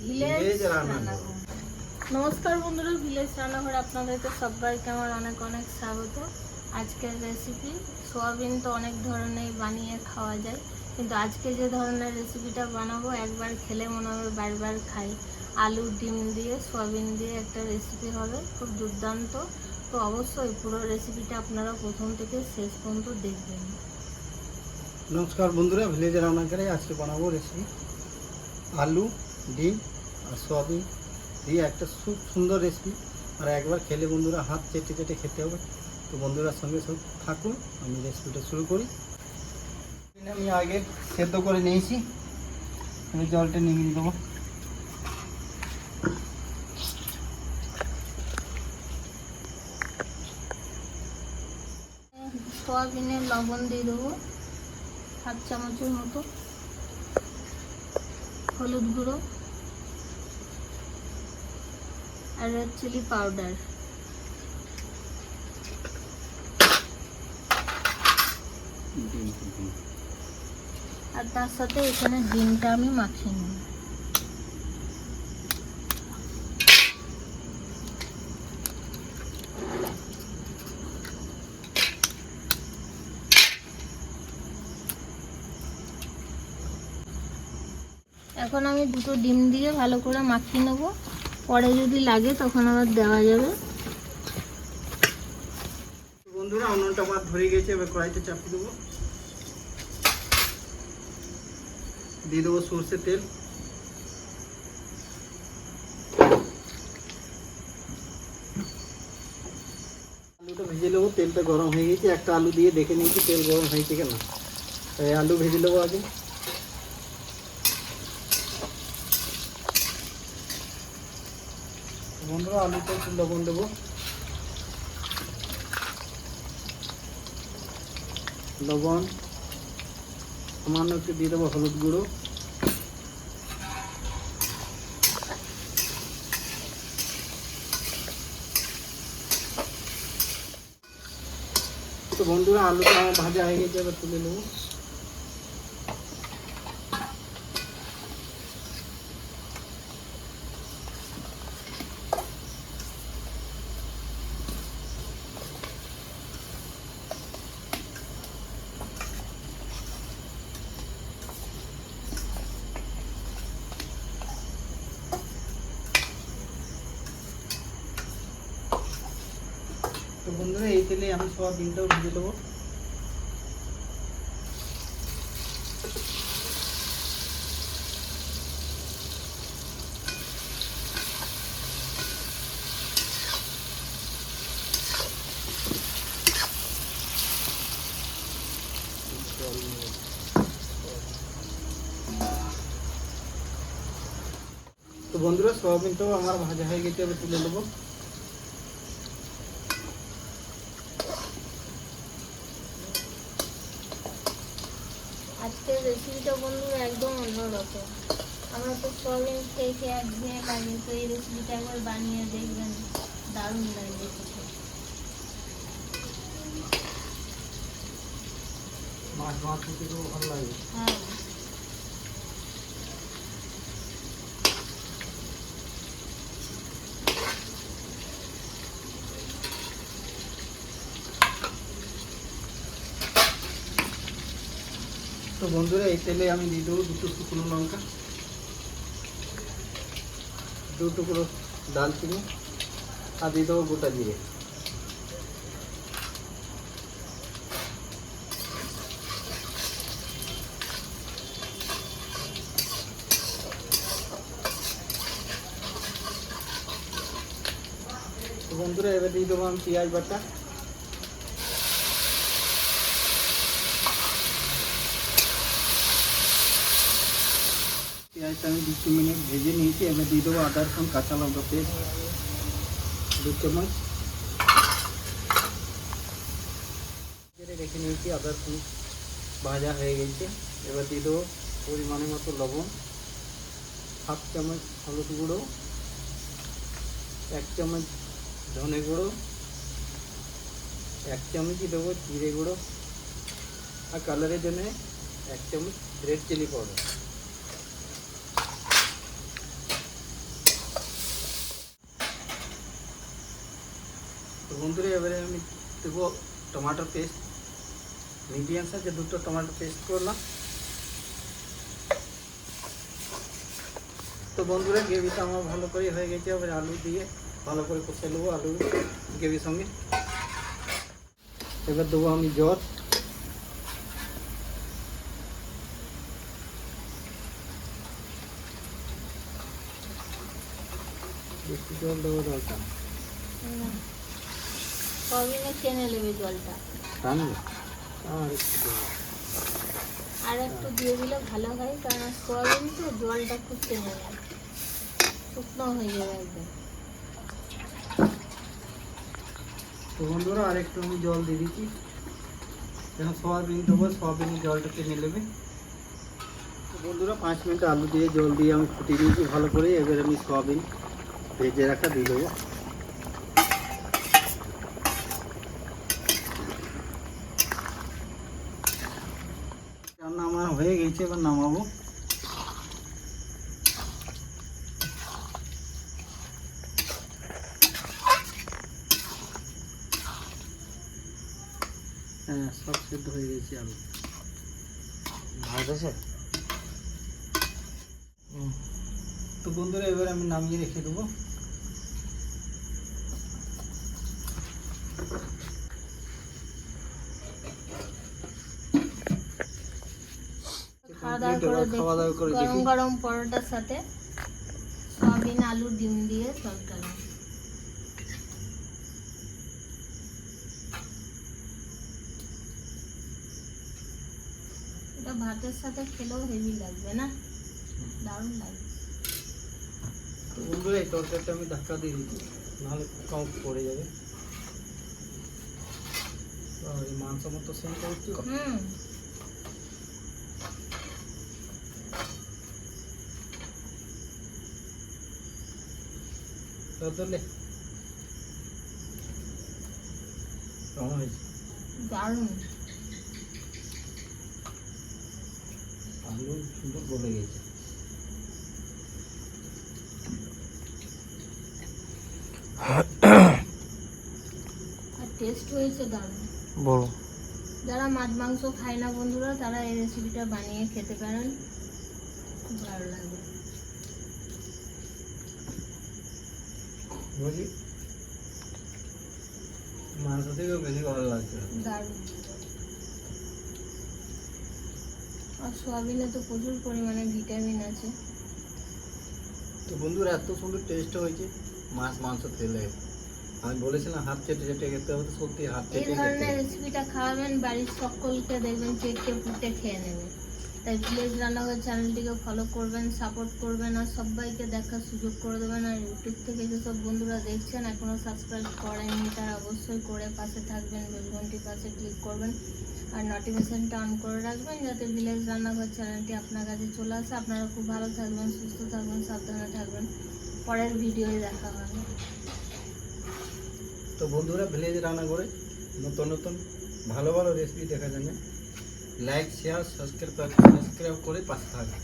Village রান্নাঘর। নমস্কার বন্ধুরা, ভিলেজ রান্নাঘর আপনাদেরকে সবাইকে আমার অনেক অনেক স্বাগত। আজকের রেসিপি সোয়াবিন তো অনেক ধরনের বানিয়ে খাওয়া যায়, কিন্তু আজকে যে ধরনের রেসিপিটা বানাবো একবার খেলে মনে হবে বারবার খাই। আলু ডিম দিয়ে সোয়াবিন দিয়ে একটা রেসিপি হবে, খুব দুর্দান্ত। তো অবশ্যই পুরো রেসিপিটা আপনারা প্রথম থেকে শেষ পর্যন্ত দেখবেন। নমস্কার বন্ধুরা, ভিলেজ রান্নাঘরে আজকে বানাবো রেসিপি আলু ডিম আর সয়াবিন দিয়ে একটা খুব সুন্দর রেসিপি। আর একবার খেলে বন্ধুরা হাত চেটে চেটে খেতে হবে। তো বন্ধুরার সঙ্গে সব থাকুন, আমি রেসিপিটা শুরু করি। আমি আগে সেদ্ধ করে নিয়েছি, আমি জলটা নিয়ে দেবো। সোয়াবিনের লবণ দিয়ে দেবো হাফ চামচের মতো, হলুদ গুঁড়ো আর রেড চিলি পাউডার, আর তার সাথে এখানে ডিমটা আমি মাখিয়ে নেব। এখন আমি দুটো ডিম দিয়ে ভালো করে মাখিয়ে নেব, পরে যদি লাগে তখন আবার দেওয়া যাবে। বন্ধুরা উনুনটা আমার ধরে গেছে, এবার কড়াইতে চাপিয়ে দেবো। দিয়ে দেবো সরষের তেল, আলুটা ভেজে নেবো। তেলটা গরম হয়ে গেছে, একটা আলু দিয়ে দেখে নিয়েছি তেল গরম হয়েছে কিনা। তাই আলু ভেজে নেবো আগে। বন্ধুরা আলুতে একটু লবণ দেবো, লবণ সামান্য একটু দিয়ে দেবো হলুদ গুঁড়ো, তো বন্ধুরা আলুটা আমার ভাজা হয়ে গেছে, এবার তুলে নেবো। তো বন্ধুরা এই তেলে আমি সয়াবিনটাও ভেজে দেবো। তো বন্ধুরা সয়াবিনটাও আমার ভাজা হয়ে গেছে, এবার তুলে নেবো। আজকের রেসিপিটা বন্ধুরা একদম অন্যরকম। আমরা তো সোয়াবিন খেয়ে খেয়ে একঘেয়ে লাগে, তো এই রেসিপিটা একবার বানিয়ে দেখবেন, দারুণ লাগবে খেতে। মাছ মাছ খেতেও ভালো লাগে। হ্যাঁ, তো বন্ধুরা এই তেলে আমি দিয়ে দেবো দুটো শুকনো লঙ্কা, দু টুকরো দালচিনি, আর দিয়ে দেবো গোটা জিরে। তো বন্ধুরা এবার দিয়ে দেবো আমি পেঁয়াজ বাটা। পেঁয়াজটা আমি 2 মিনিট ভেজে নিয়েছি, এবার দিয়ে দেবো আদা রসুন কাঁচা লঙ্কা পেস্ট 2 চামচ। রেখে নিয়েছি, আদা রসুন ভাজা হয়ে গেছে, এবার দিয়ে দেবো পরিমাণে মতো লবণ, হাফ চামচ হলুদ গুঁড়ো, 1 চামচ ধনে গুঁড়ো, 1 চামচই দেবো জিরে গুঁড়ো, আর কালারের জন্য 1 চামচ রেড চিলি পাউডার। বন্ধুরা এবারে আমি দেবো টমেটো পেস্ট, মিডিয়াম সাইজে 2টো টমেটো পেস্ট করলাম। তো বন্ধুরা গ্রেভিটা আমার ভালো করে হয়ে গেছে, এবার আলু দিয়ে ভালো করে কষে নেবো আলু গ্রেভির সঙ্গে। এবার দেবো আমি জল, বেশি জল দেবো দরকার সয়াবিনে টেনে নেবে জলটা, টানবে আর একটু দেবো। আর একটু দিয়ে দিলে ভালো হয়, কারণ সয়াবিন তো জলটা খুব টেনে নেয়, শুকনো হয়ে যাবে একদম। তো বন্ধুরা আর একটু আমি জল দিয়ে দিচ্ছি, যখন সয়াবিন দেবো সয়াবিনের জলটা টেনে নেবে। তো বন্ধুরা 5 মিনিট আলু দিয়ে জল দিয়ে আমি ফুটিয়ে দিয়েছি ভালো করে। এবার আমি সয়াবিন ভেজে রাখা দিয়ে দেবো। রান্না আমার হয়ে গেছে, এবার নামাবো। হ্যাঁ সব সেদ্ধ হয়ে গেছে আলু। ভাত আছে। তো বন্ধুরা এবার আমি নামিয়ে রেখে দেবো। খাওয়া দাওয়া করে দেখি। গরম গরম পরোটার সাথে সয়াবিন আলু ডিম দিয়ে তরকারি। এটা ভাতের সাথে খেলেও হেভি লাগবে না, দারুণ লাগবে। তো বন্ধুরা এই তরকারিটা আমি ধাক্কা দিয়ে দিচ্ছি, নাহলে কম পড়ে যাবে। এই মাংস মতো সেন্ট করছি। তাহলে কেমন হয়েছে? দারুণ। আলু সুন্দর গলে গেছে। আর টেস্ট হয়েছে দারুণ। বলো। যারা মাছ মাংস খায় না বন্ধুরা, তারা এই রেসিপিটা বানিয়ে খেতে পারেন, খুব ভালো লাগবে। বলি মাংস থেকেও বেশি ভালো লাগছে। দারুণ। আর সোয়াবিনে তো প্রচুর পরিমাণে ভিটামিন আছে। তো বন্ধুরা এত সুন্দর টেস্ট হয়েছে মাছ মাংস তেলে। আমি বলেছিলাম হাত চেটে চেটে খেতে হবে, তো সত্যি হাত এই চেটে ধরনের খেতে। রেসিপিটা খাওয়াবেন, বাড়ির সকলকে দেখবেন চেটে পুটে খেয়ে নেবে। তাই ভিলেজ রান্নাঘর চ্যানেলটিকে ফলো করবেন, সাপোর্ট করবেন, আর সবাইকে দেখার সুযোগ করে দেবেন। আর ইউটিউব থেকে যেসব বন্ধুরা দেখছেন এখনও সাবস্ক্রাইব করেননি, তারা অবশ্যই করে পাশে থাকবেন, বেল ঘন্টির পাশে ক্লিক করবেন আর নোটিফিকেশনটা অন করে রাখবেন, যাতে ভিলেজ রান্নাঘর চ্যানেলটি আপনার কাছে চলে আসে। আপনারা খুব ভালো থাকবেন, সুস্থ থাকবেন, সাবধানে থাকবেন। পরের ভিডিওয় দেখা হবে। তো বন্ধুরা ভিলেজ রান্না করে নতুন নতুন ভালো ভালো রেসিপি দেখার জন্য লাইক শেয়ার সাবস্ক্রাইব করে পাশে থাকবেন।